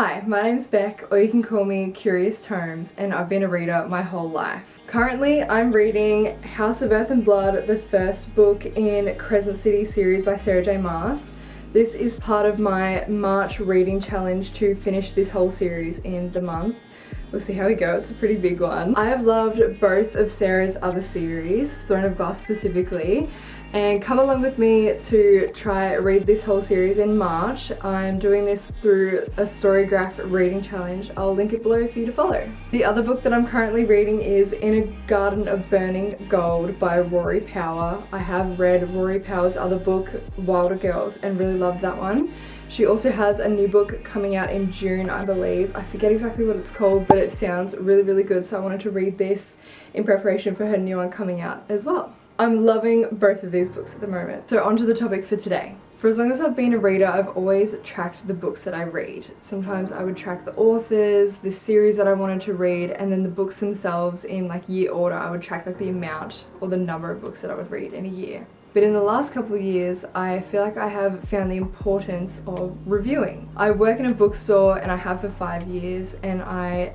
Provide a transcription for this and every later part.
Hi, my name's Beck, or you can call me Curious Tomes, and I've been a reader my whole life. Currently, I'm reading House of Earth and Blood, the first book in Crescent City series by Sarah J. Maas. This is part of my March reading challenge to finish this whole series in the month. We'll see how we go, it's a pretty big one. I have loved both of Sarah's other series, Throne of Glass specifically, and come along with me to try read this whole series in March. I'm doing this through a Storygraph reading challenge. I'll link it below for you to follow. The other book that I'm currently reading is In a Garden of Burning Gold by Rory Power. I have read Rory Power's other book, Wilder Girls, and really loved that one. She also has a new book coming out in June, I believe. I forget exactly what it's called, but it sounds really, really good, so I wanted to read this in preparation for her new one coming out as well. I'm loving both of these books at the moment. So on to the topic for today. For as long as I've been a reader, I've always tracked the books that I read. Sometimes I would track the authors, the series that I wanted to read, and then the books themselves in like year order. I would track like the amount or the number of books that I would read in a year. But in the last couple of years, I feel like I have found the importance of reviewing. I work in a bookstore, and I have for 5 years, and I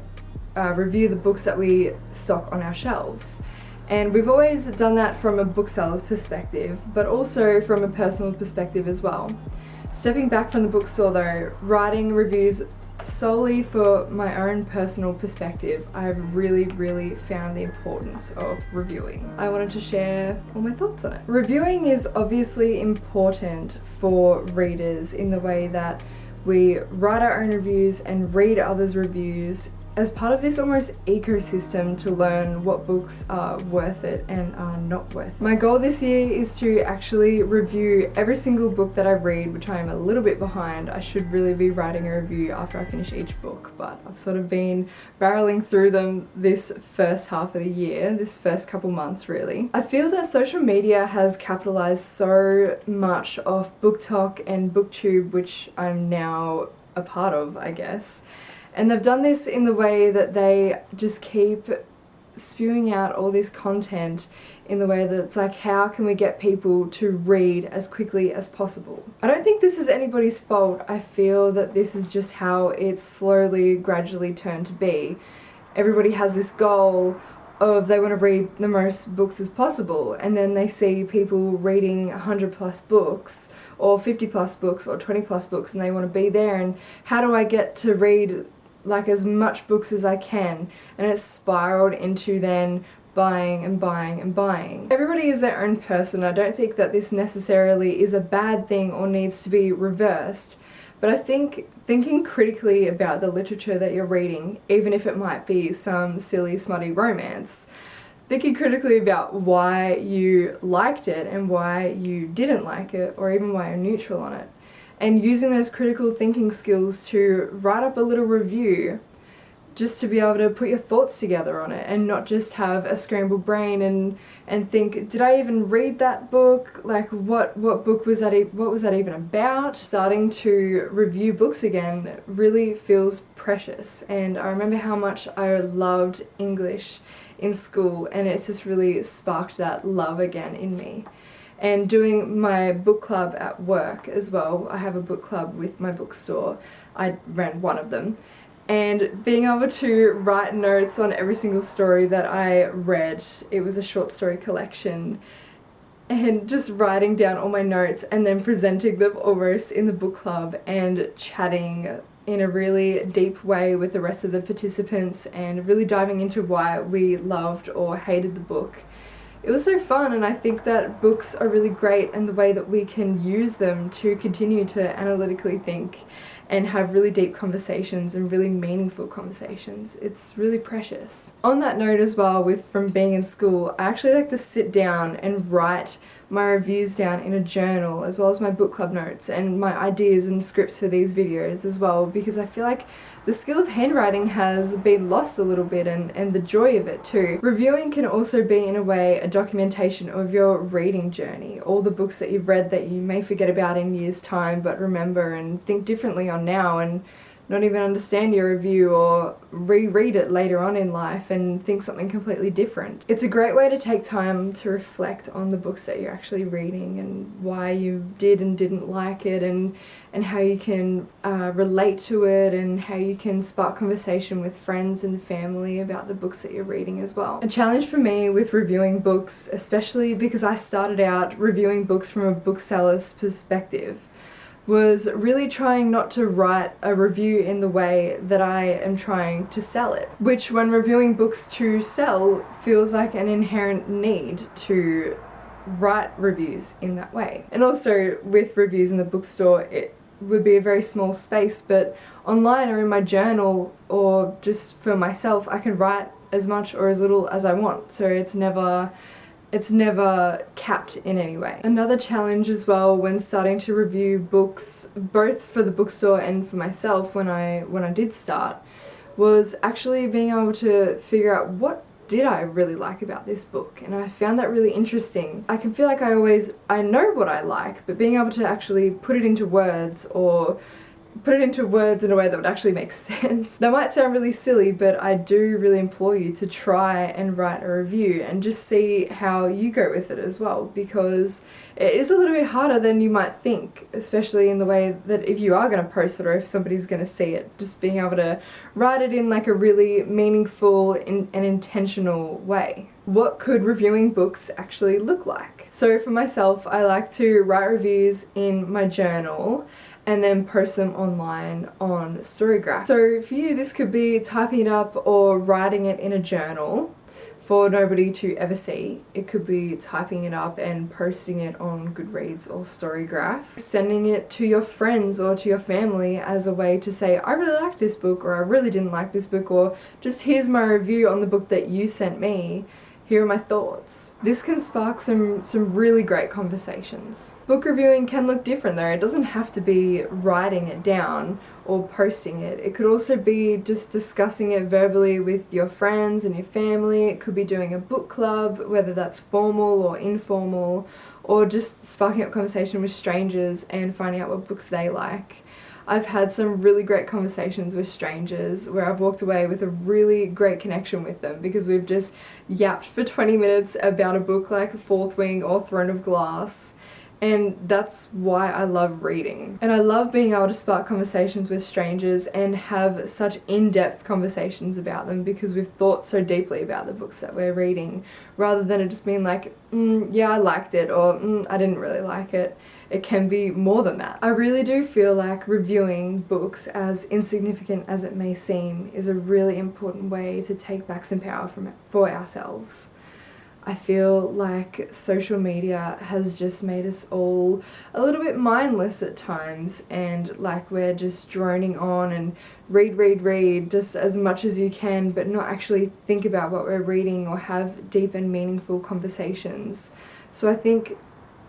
review the books that we stock on our shelves. And we've always done that from a bookseller's perspective, but also from a personal perspective as well. Stepping back from the bookstore though, writing reviews solely for my own personal perspective, I've really found the importance of reviewing. I wanted to share all my thoughts on it. Reviewing is obviously important for readers in the way that we write our own reviews and read others' reviews as part of this almost ecosystem to learn what books are worth it and are not worth it. My goal this year is to actually review every single book that I read, which I am a little bit behind. I should really be writing a review after I finish each book, but I've sort of been barreling through them this first half of the year, this first couple months really. I feel that social media has capitalized so much off BookTok and BookTube, which I'm now a part of, I guess. And they've done this in the way that they just keep spewing out all this content in the way that it's like, how can we get people to read as quickly as possible? I don't think this is anybody's fault. I feel that this is just how it's slowly, gradually turned to be. Everybody has this goal of they want to read the most books as possible, and then they see people reading 100+ books or 50+ books or 20+ books, and they want to be there, and how do I get to read like as much books as I can? And it's spiraled into then buying and buying and buying. Everybody is their own person. I don't think that this necessarily is a bad thing or needs to be reversed, but I think thinking critically about the literature that you're reading, even if it might be some silly smutty romance, thinking critically about why you liked it and why you didn't like it, or even why you're neutral on it, and using those critical thinking skills to write up a little review just to be able to put your thoughts together on it and not just have a scrambled brain and think, did I even read that book? Like what book was that, what was that even about? Starting to review books again really feels precious, and I remember how much I loved English in school, and it's just really sparked that love again in me. And doing my book club at work as well. I have a book club with my bookstore. I ran one of them. And being able to write notes on every single story that I read, it was a short story collection, and just writing down all my notes and then presenting them almost in the book club and chatting in a really deep way with the rest of the participants and really diving into why we loved or hated the book. It was so fun, and I think that books are really great, and the way that we can use them to continue to analytically think and have really deep conversations and really meaningful conversations. It's really precious. On that note as well, from being in school, I actually like to sit down and write my reviews down in a journal, as well as my book club notes and my ideas and scripts for these videos as well, because I feel like the skill of handwriting has been lost a little bit, and the joy of it too. Reviewing can also be, in a way, a documentation of your reading journey, all the books that you've read that you may forget about in years time but remember and think differently on now, and not even understand your review or reread it later on in life and think something completely different. It's a great way to take time to reflect on the books that you're actually reading and why you did and didn't like it, and how you can relate to it, and how you can spark conversation with friends and family about the books that you're reading as well. A challenge for me with reviewing books, especially because I started out reviewing books from a bookseller's perspective, was really trying not to write a review in the way that I am trying to sell it, which when reviewing books to sell feels like an inherent need to write reviews in that way. And also with reviews in the bookstore, it would be a very small space, but online or in my journal or just for myself, I can write as much or as little as I want, so it's never capped in any way. Another challenge as well when starting to review books, both for the bookstore and for myself when I did start, was actually being able to figure out what did I really like about this book, and I found that really interesting. I can feel like I know what I like, but being able to actually put it into words, or put it into words in a way that would actually make sense. That might sound really silly, but I do really implore you to try and write a review and just see how you go with it as well, because it is a little bit harder than you might think, especially in the way that if you are going to post it or if somebody's going to see it, just being able to write it in like a really meaningful and intentional way. What could reviewing books actually look like? So for myself, I like to write reviews in my journal and then post them online on Storygraph. So for you, this could be typing it up or writing it in a journal for nobody to ever see. It could be typing it up and posting it on Goodreads or Storygraph. Sending it to your friends or to your family as a way to say, I really liked this book, or I really didn't like this book, or just here's my review on the book that you sent me. Here are my thoughts. This can spark some really great conversations. Book reviewing can look different though. It doesn't have to be writing it down or posting it. It could also be just discussing it verbally with your friends and your family. It could be doing a book club, whether that's formal or informal, or just sparking up conversation with strangers and finding out what books they like. I've had some really great conversations with strangers where I've walked away with a really great connection with them because we've just yapped for 20 minutes about a book like Fourth Wing or Throne of Glass, and that's why I love reading. And I love being able to spark conversations with strangers and have such in-depth conversations about them because we've thought so deeply about the books that we're reading, rather than it just being like, yeah, I liked it, or I didn't really like it. It can be more than that. I really do feel like reviewing books, as insignificant as it may seem, is a really important way to take back some power for ourselves. I feel like social media has just made us all a little bit mindless at times, and like we're just droning on and read just as much as you can, but not actually think about what we're reading or have deep and meaningful conversations. So I think,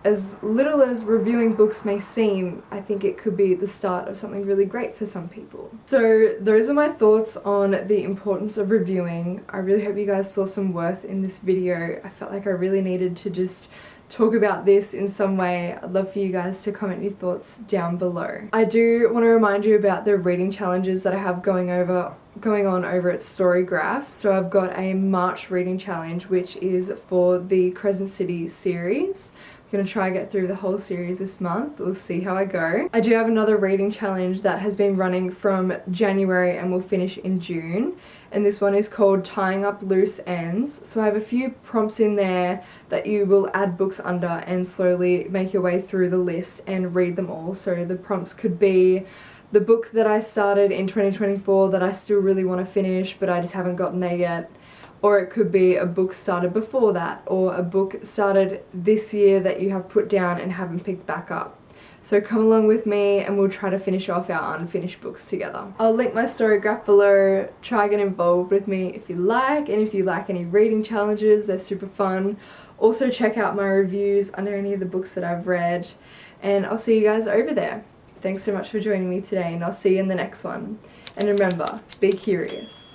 as little as reviewing books may seem, I think it could be the start of something really great for some people. So those are my thoughts on the importance of reviewing. I really hope you guys saw some worth in this video. I felt like I really needed to just talk about this in some way. I'd love for you guys to comment your thoughts down below. I do want to remind you about the reading challenges that I have going on over at Storygraph. So I've got a March reading challenge, which is for the Crescent City series. I'm gonna try and get through the whole series this month. We'll see how I go. I do have another reading challenge that has been running from January and will finish in June, and this one is called Tying Up Loose Ends. So I have a few prompts in there that you will add books under and slowly make your way through the list and read them all. So the prompts could be the book that I started in 2024 that I still really want to finish but I just haven't gotten there yet. Or it could be a book started before that, or a book started this year that you have put down and haven't picked back up. So come along with me and we'll try to finish off our unfinished books together. I'll link my Storygraph below. Try get involved with me if you like, and if you like any reading challenges, they're super fun. Also check out my reviews under any of the books that I've read, and I'll see you guys over there. Thanks so much for joining me today, and I'll see you in the next one. And remember, be curious.